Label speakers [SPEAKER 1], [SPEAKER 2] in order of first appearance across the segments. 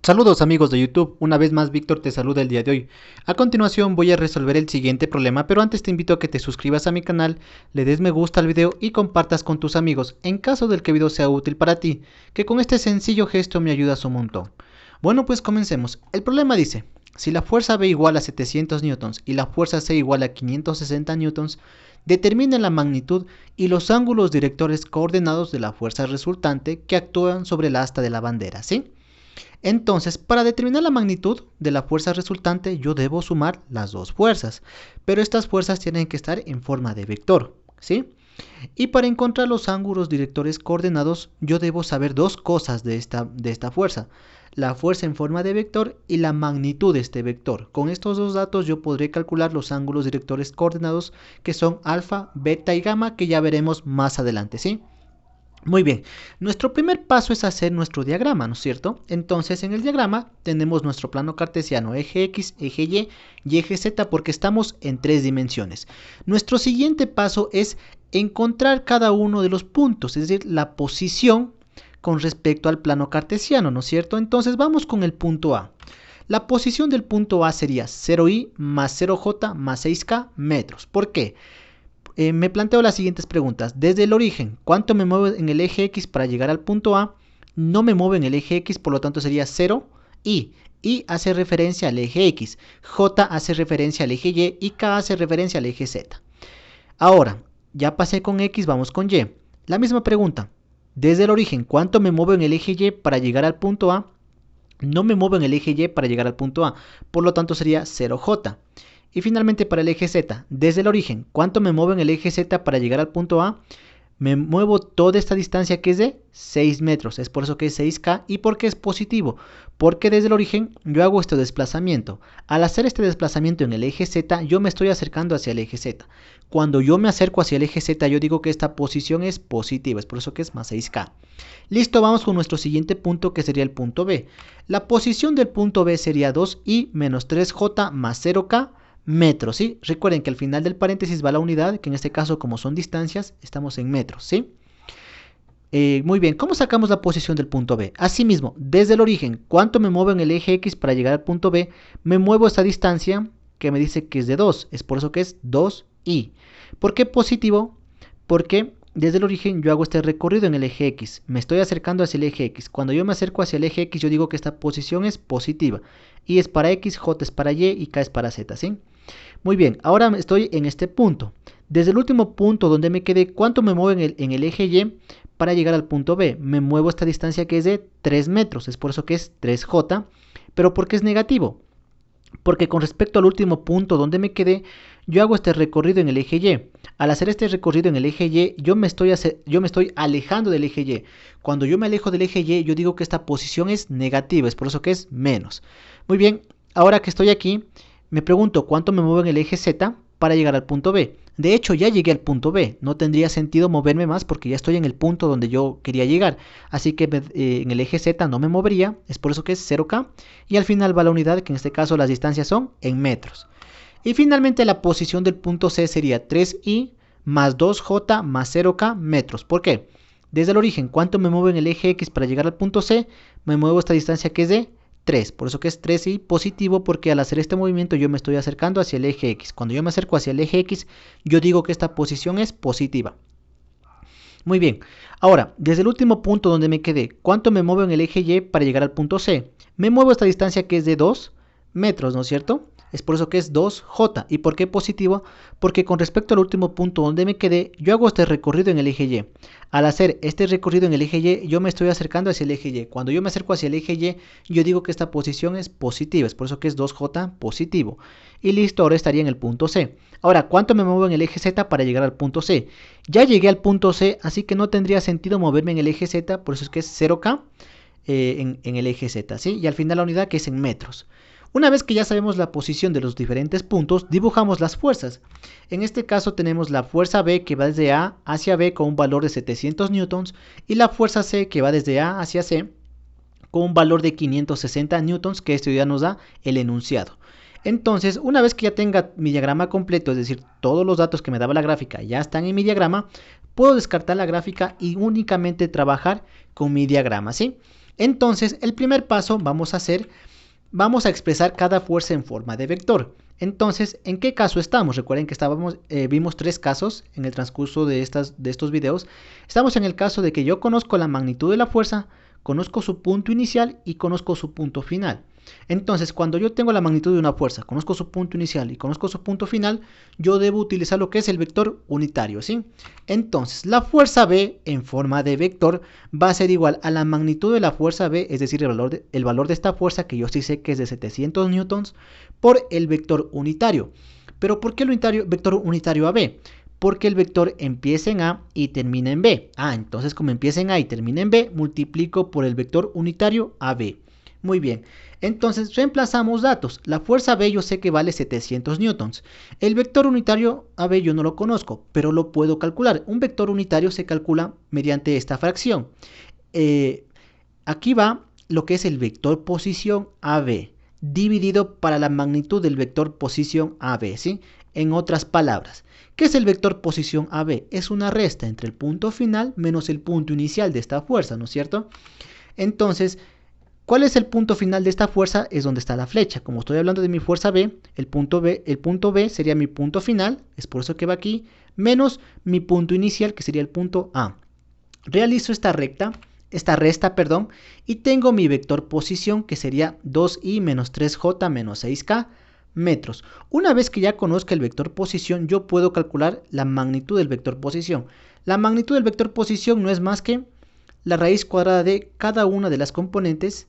[SPEAKER 1] Saludos amigos de YouTube, una vez más Víctor te saluda el día de hoy. A continuación voy a resolver el siguiente problema, pero antes te invito a que te suscribas a mi canal, le des me gusta al video y compartas con tus amigos en caso del que el video sea útil para ti, que con este sencillo gesto me ayudas un montón. Bueno, pues comencemos. El problema dice, si la fuerza B igual a 700 newtons y la fuerza C igual a 560 newtons, determina la magnitud y los ángulos directores coordenados de la fuerza resultante que actúan sobre el asta de la bandera, ¿sí? Entonces, para determinar la magnitud de la fuerza resultante, yo debo sumar las dos fuerzas, pero estas fuerzas tienen que estar en forma de vector, ¿sí? Y para encontrar los ángulos directores coordenados, yo debo saber dos cosas de esta fuerza. La fuerza en forma de vector y la magnitud de este vector. Con estos dos datos yo podré calcular los ángulos directores coordenados que son alfa, beta y gamma, que ya veremos más adelante, ¿sí? Muy bien, nuestro primer paso es hacer nuestro diagrama, ¿no es cierto? Entonces en el diagrama tenemos nuestro plano cartesiano, eje X, eje y eje Z, porque estamos en tres dimensiones. Nuestro siguiente paso es encontrar cada uno de los puntos, es decir, la posición con respecto al plano cartesiano, ¿no es cierto? Entonces vamos con el punto A. La posición del punto A sería 0i más 0j más 6k metros. ¿Por qué? Me planteo las siguientes preguntas. Desde el origen, ¿cuánto me muevo en el eje X para llegar al punto A? No me muevo en el eje X, por lo tanto sería 0 y hace referencia al eje X, J hace referencia al eje Y K hace referencia al eje Z. Ahora, ya pasé con X, vamos con Y. La misma pregunta. Desde el origen, ¿cuánto me muevo en el eje Y para llegar al punto A? No me muevo en el eje Y para llegar al punto A, por lo tanto sería 0J. Y finalmente para el eje Z, desde el origen, ¿cuánto me muevo en el eje Z para llegar al punto A? Me muevo toda esta distancia que es de 6 metros, es por eso que es 6K. ¿Y por qué es positivo? Porque desde el origen yo hago este desplazamiento. Al hacer este desplazamiento en el eje Z, yo me estoy acercando hacia el eje Z. Cuando yo me acerco hacia el eje Z, yo digo que esta posición es positiva, es por eso que es más 6K. Listo, vamos con nuestro siguiente punto, que sería el punto B. La posición del punto B sería 2i menos 3j más 0K metros, ¿sí? Recuerden que al final del paréntesis va la unidad, que en este caso, como son distancias, estamos en metros, ¿sí? Muy bien, ¿cómo sacamos la posición del punto B? Asimismo, desde el origen, ¿cuánto me muevo en el eje X para llegar al punto B? Me muevo esta distancia que me dice que es de 2, es por eso que es 2i. ¿Por qué positivo? Porque desde el origen yo hago este recorrido en el eje X, me estoy acercando hacia el eje X. Cuando yo me acerco hacia el eje X, yo digo que esta posición es positiva. I es para X, J es para Y K es para Z, ¿sí? Muy bien, ahora estoy en este punto. Desde el último punto donde me quedé, ¿cuánto me muevo en el eje Y para llegar al punto B? Me muevo esta distancia que es de 3 metros, es por eso que es 3J. ¿Pero por qué es negativo? Porque con respecto al último punto donde me quedé, yo hago este recorrido en el eje Y. Al hacer este recorrido en el eje Y, yo me estoy alejando del eje Y. Cuando yo me alejo del eje Y, yo digo que esta posición es negativa, es por eso que es menos. Muy bien, ahora que estoy aquí, me pregunto cuánto me muevo en el eje Z para llegar al punto B. De hecho, ya llegué al punto B. No tendría sentido moverme más porque ya estoy en el punto donde yo quería llegar. Así que en el eje Z no me movería. Es por eso que es 0K. Y al final va la unidad, que en este caso las distancias son en metros. Y finalmente la posición del punto C sería 3i más 2j más 0K metros. ¿Por qué? Desde el origen, ¿cuánto me muevo en el eje X para llegar al punto C? Me muevo esta distancia que es de 3, por eso que es 3i positivo, porque al hacer este movimiento yo me estoy acercando hacia el eje X. Cuando yo me acerco hacia el eje X, yo digo que esta posición es positiva. Muy bien, ahora, desde el último punto donde me quedé, ¿cuánto me muevo en el eje Y para llegar al punto C? Me muevo esta distancia que es de 2 metros, ¿no es cierto? Es por eso que es 2J. ¿Y por qué positivo? Porque con respecto al último punto donde me quedé, yo hago este recorrido en el eje Y. Al hacer este recorrido en el eje Y, yo me estoy acercando hacia el eje Y. Cuando yo me acerco hacia el eje Y, yo digo que esta posición es positiva. Es por eso que es 2J positivo. Y listo, ahora estaría en el punto C. Ahora, ¿cuánto me muevo en el eje Z para llegar al punto C? Ya llegué al punto C, así que no tendría sentido moverme en el eje Z, por eso es que es 0K en el eje Z, ¿sí? Y al final la unidad que es en metros. Una vez que ya sabemos la posición de los diferentes puntos, dibujamos las fuerzas. En este caso tenemos la fuerza B que va desde A hacia B con un valor de 700 newtons y la fuerza C que va desde A hacia C con un valor de 560 newtons, que esto ya nos da el enunciado. Entonces, una vez que ya tenga mi diagrama completo, es decir, todos los datos que me daba la gráfica ya están en mi diagrama, puedo descartar la gráfica y únicamente trabajar con mi diagrama, ¿sí? Entonces, el primer paso vamos a expresar cada fuerza en forma de vector. Entonces, ¿en qué caso estamos? Recuerden que vimos tres casos en el transcurso de estos videos. Estamos en el caso de que yo conozco la magnitud de la fuerza, conozco su punto inicial y conozco su punto final. Entonces, cuando yo tengo la magnitud de una fuerza, conozco su punto inicial y conozco su punto final, yo debo utilizar lo que es el vector unitario, ¿sí? Entonces, la fuerza B en forma de vector va a ser igual a la magnitud de la fuerza B, es decir, el valor de esta fuerza, que yo sí sé que es de 700 newtons, por el vector unitario. ¿Pero por qué el vector unitario AB? Porque el vector empieza en A y termina en B. Entonces como empieza en A y termina en B, multiplico por el vector unitario AB. Muy bien, entonces reemplazamos datos. La fuerza B yo sé que vale 700 newtons. El vector unitario AB yo no lo conozco, pero lo puedo calcular. Un vector unitario se calcula mediante esta fracción. Aquí va lo que es el vector posición AB, dividido para la magnitud del vector posición AB, ¿sí? En otras palabras, ¿qué es el vector posición AB? Es una resta entre el punto final menos el punto inicial de esta fuerza, ¿no es cierto? Entonces, ¿cuál es el punto final de esta fuerza? Es donde está la flecha. Como estoy hablando de mi fuerza B, el punto B sería mi punto final, es por eso que va aquí, menos mi punto inicial, que sería el punto A. Realizo esta resta, y tengo mi vector posición, que sería 2i menos 3j menos 6k metros. Una vez que ya conozca el vector posición, yo puedo calcular la magnitud del vector posición. La magnitud del vector posición no es más que la raíz cuadrada de cada una de las componentes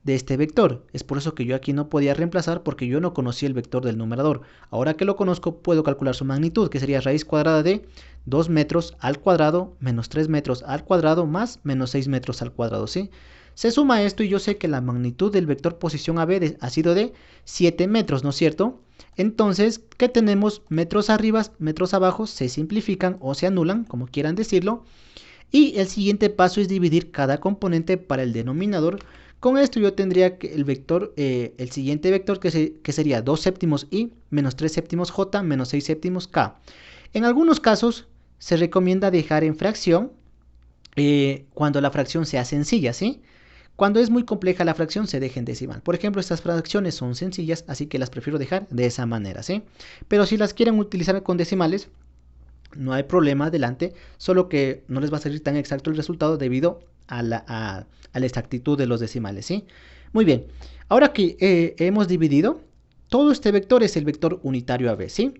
[SPEAKER 1] de este vector. Es por eso que yo aquí no podía reemplazar, porque yo no conocía el vector del numerador. Ahora que lo conozco, puedo calcular su magnitud, que sería raíz cuadrada de 2 metros al cuadrado menos 3 metros al cuadrado más menos 6 metros al cuadrado, ¿sí? Se suma esto y yo sé que la magnitud del vector posición AB ha sido de 7 metros, ¿no es cierto? Entonces, ¿qué tenemos? Metros arriba, metros abajo, se simplifican o se anulan, como quieran decirlo. Y el siguiente paso es dividir cada componente para el denominador. Con esto yo tendría que el siguiente vector que sería 2 séptimos i menos 3 séptimos j menos 6 séptimos k. En algunos casos se recomienda dejar en fracción cuando la fracción sea sencilla, ¿sí? Cuando es muy compleja la fracción se deja en decimal. Por ejemplo, estas fracciones son sencillas, así que las prefiero dejar de esa manera, ¿sí? Pero si las quieren utilizar con decimales, no hay problema, adelante, solo que no les va a salir tan exacto el resultado debido a la exactitud de los decimales, ¿sí? Muy bien, ahora que hemos dividido, todo este vector es el vector unitario AB, ¿sí?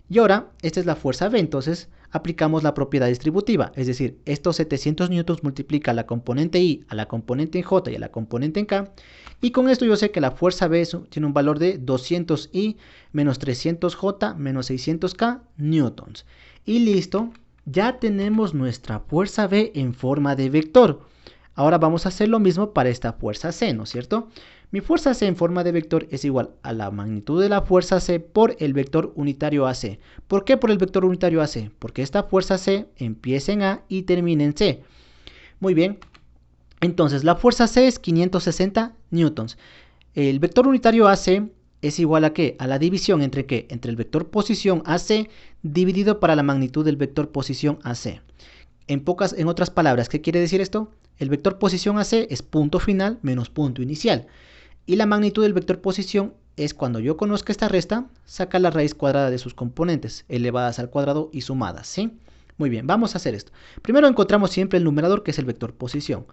[SPEAKER 1] Y ahora, esta es la fuerza B, entonces aplicamos la propiedad distributiva, es decir, estos 700 newtons multiplica la componente I a la componente en J y a la componente en K, y con esto yo sé que la fuerza B tiene un valor de 200I menos 300J menos 600K newtons. Y listo, ya tenemos nuestra fuerza B en forma de vector. Ahora vamos a hacer lo mismo para esta fuerza C, ¿no es cierto? Mi fuerza C en forma de vector es igual a la magnitud de la fuerza C por el vector unitario AC. ¿Por qué por el vector unitario AC? Porque esta fuerza C empieza en A y termina en C. Muy bien, entonces la fuerza C es 560 newtons. El vector unitario AC es igual a ¿qué? A la división entre ¿qué? Entre el vector posición AC dividido para la magnitud del vector posición AC. En otras palabras, ¿qué quiere decir esto? El vector posición AC es punto final menos punto inicial. Y la magnitud del vector posición es, cuando yo conozca esta resta, sacar la raíz cuadrada de sus componentes, elevadas al cuadrado y sumadas, ¿sí? Muy bien, vamos a hacer esto. Primero encontramos siempre el numerador, que es el vector posición.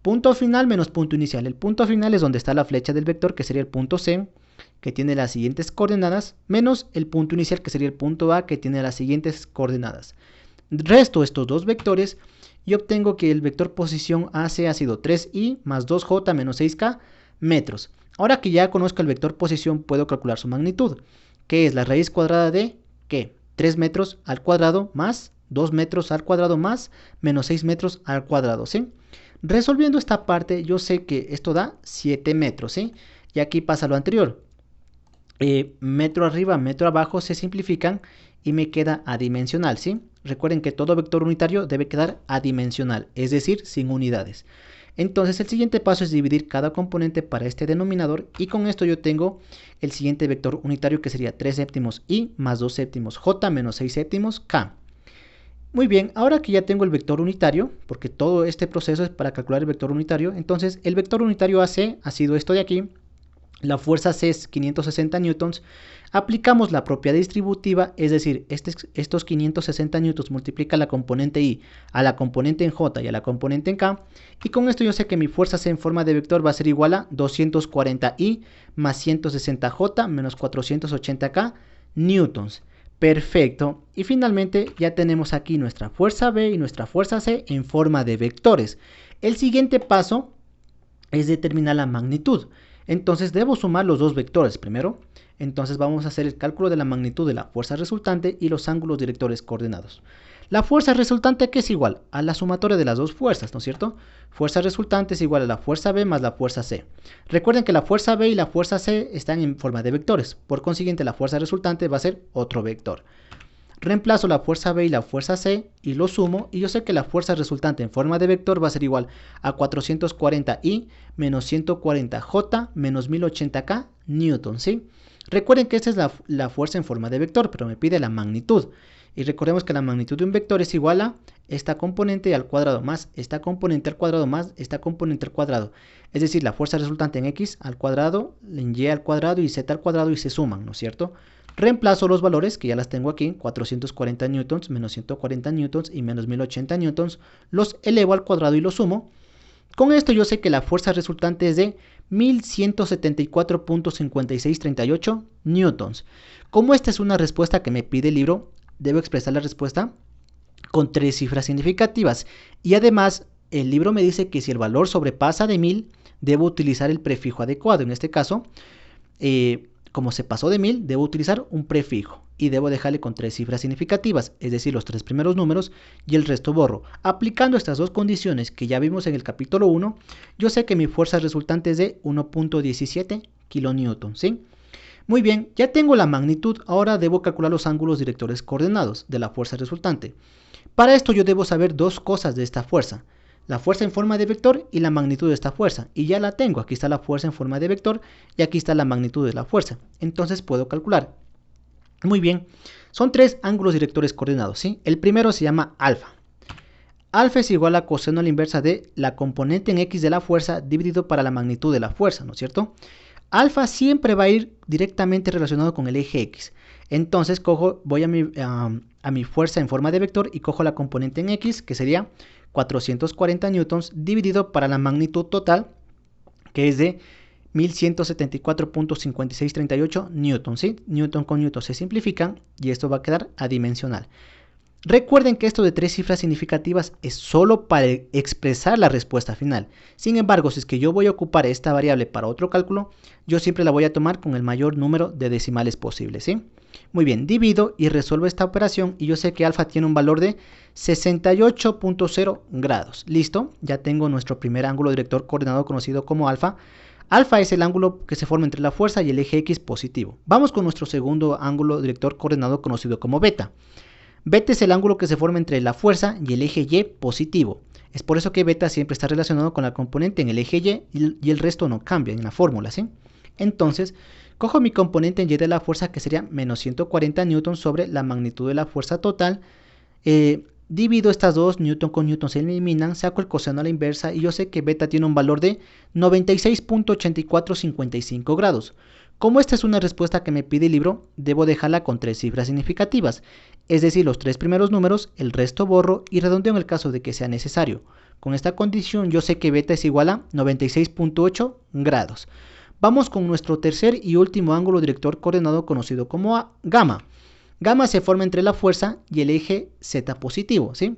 [SPEAKER 1] Punto final menos punto inicial. El punto final es donde está la flecha del vector, que sería el punto C, que tiene las siguientes coordenadas, menos el punto inicial, que sería el punto A, que tiene las siguientes coordenadas. Resto estos dos vectores y obtengo que el vector posición AC ha sido 3i más 2j menos 6k metros. Ahora que ya conozco el vector posición, puedo calcular su magnitud, que es la raíz cuadrada de, ¿qué? 3 metros al cuadrado más 2 metros al cuadrado más menos 6 metros al cuadrado, ¿sí? Resolviendo esta parte, yo sé que esto da 7 metros, ¿sí? Y aquí pasa lo anterior. Metro arriba, metro abajo se simplifican y me queda adimensional, ¿sí? Recuerden que todo vector unitario debe quedar adimensional, es decir, sin unidades. Entonces el siguiente paso es dividir cada componente para este denominador, y con esto yo tengo el siguiente vector unitario, que sería 3 séptimos i más 2 séptimos j menos 6 séptimos k. Muy bien, ahora que ya tengo el vector unitario, porque todo este proceso es para calcular el vector unitario, entonces el vector unitario AC ha sido esto de aquí, la fuerza C es 560 newtons, aplicamos la propiedad distributiva, es decir, estos 560 newtons multiplica la componente I a la componente en J y a la componente en K, y con esto yo sé que mi fuerza C en forma de vector va a ser igual a 240I más 160J menos 480K newtons. Perfecto, y finalmente ya tenemos aquí nuestra fuerza B y nuestra fuerza C en forma de vectores. El siguiente paso es determinar la magnitud. Entonces debo sumar los dos vectores primero. Entonces vamos a hacer el cálculo de la magnitud de la fuerza resultante y los ángulos directores coordenados. La fuerza resultante que es igual a la sumatoria de las dos fuerzas, ¿no es cierto? Fuerza resultante es igual a la fuerza B más la fuerza C. Recuerden que la fuerza B y la fuerza C están en forma de vectores. Por consiguiente, la fuerza resultante va a ser otro vector. Reemplazo la fuerza B y la fuerza C y lo sumo, y yo sé que la fuerza resultante en forma de vector va a ser igual a 440I menos 140J menos 1080K newton, ¿sí? Recuerden que esta es la fuerza en forma de vector, pero me pide la magnitud. Y recordemos que la magnitud de un vector es igual a esta componente al cuadrado más esta componente al cuadrado más esta componente al cuadrado. Es decir, la fuerza resultante en X al cuadrado, en Y al cuadrado y Z al cuadrado, y se suman, ¿no es cierto? Reemplazo los valores, que ya las tengo aquí, 440 newtons, menos 140 newtons y menos 1080 newtons, los elevo al cuadrado y los sumo. Con esto yo sé que la fuerza resultante es de 1174.5638 newtons. Como esta es una respuesta que me pide el libro, debo expresar la respuesta con 3 cifras significativas. Y además, el libro me dice que si el valor sobrepasa de 1000, debo utilizar el prefijo adecuado. En este caso, como se pasó de 1000, debo utilizar un prefijo y debo dejarle con 3 cifras significativas, es decir, los 3 primeros números y el resto borro. Aplicando estas dos condiciones que ya vimos en el capítulo 1, yo sé que mi fuerza resultante es de 1.17 kilonewton, ¿sí? Muy bien, ya tengo la magnitud, ahora debo calcular los ángulos directores coordenados de la fuerza resultante. Para esto yo debo saber dos cosas de esta fuerza: la fuerza en forma de vector y la magnitud de esta fuerza. Y ya la tengo, aquí está la fuerza en forma de vector y aquí está la magnitud de la fuerza. Entonces puedo calcular. Muy bien, son 3 ángulos directores coordenados, ¿sí? El primero se llama alfa. Alfa es igual a coseno a la inversa de la componente en X de la fuerza dividido para la magnitud de la fuerza, ¿no es cierto? Alfa siempre va a ir directamente relacionado con el eje X. Entonces voy a mi fuerza en forma de vector y cojo la componente en X, que sería 440 newtons, dividido para la magnitud total, que es de 1174.5638 newtons, ¿sí? Newton con newton se simplifican y esto va a quedar adimensional. Recuerden que esto de 3 cifras significativas es solo para expresar la respuesta final. Sin embargo, si es que yo voy a ocupar esta variable para otro cálculo, yo siempre la voy a tomar con el mayor número de decimales posible, ¿sí? Muy bien, divido y resuelvo esta operación y yo sé que alfa tiene un valor de 68.0 grados. Listo, ya tengo nuestro primer ángulo director coordenado conocido como alfa. Alfa es el ángulo que se forma entre la fuerza y el eje X positivo. Vamos con nuestro segundo ángulo director coordenado conocido como beta. Beta es el ángulo que se forma entre la fuerza y el eje Y positivo. Es por eso que beta siempre está relacionado con la componente en el eje Y el resto no cambia en la fórmula, ¿sí? Entonces, cojo mi componente en Y de la fuerza, que sería menos 140 newtons sobre la magnitud de la fuerza total. Divido estas dos, newton con newton se eliminan, saco el coseno a la inversa y yo sé que beta tiene un valor de 96.8455 grados. Como esta es una respuesta que me pide el libro, debo dejarla con 3 cifras significativas, es decir, los 3 primeros números, el resto borro y redondeo en el caso de que sea necesario. Con esta condición yo sé que beta es igual a 96.8 grados. Vamos con nuestro tercer y último ángulo director coordenado conocido como gamma. Gamma se forma entre la fuerza y el eje Z positivo, ¿sí?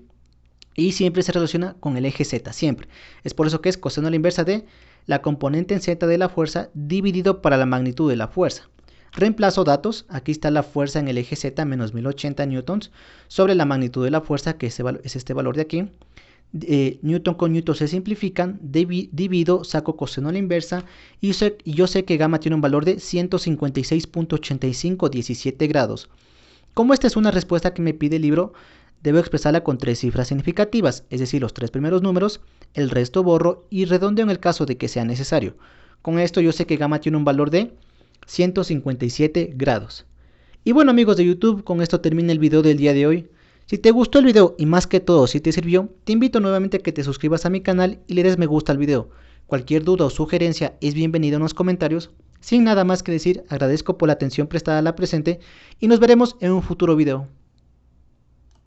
[SPEAKER 1] Y siempre se relaciona con el eje Z, siempre. Es por eso que es coseno a la inversa de la componente en Z de la fuerza dividido para la magnitud de la fuerza. Reemplazo datos, aquí está la fuerza en el eje Z menos 1080 newtons sobre la magnitud de la fuerza, que es este valor de aquí. Newton con newton se simplifican, divido, saco coseno a la inversa y yo sé que gamma tiene un valor de 156.8517 grados. Como esta es una respuesta que me pide el libro, debo expresarla con 3 cifras significativas, es decir, los 3 primeros números, el resto borro y redondeo en el caso de que sea necesario. Con esto yo sé que gamma tiene un valor de 157 grados. Y bueno, amigos de YouTube, con esto termina el video del día de hoy. Si te gustó el video y más que todo si te sirvió, te invito nuevamente a que te suscribas a mi canal y le des me gusta al video. Cualquier duda o sugerencia es bienvenida en los comentarios. Sin nada más que decir, agradezco por la atención prestada a la presente y nos veremos en un futuro video.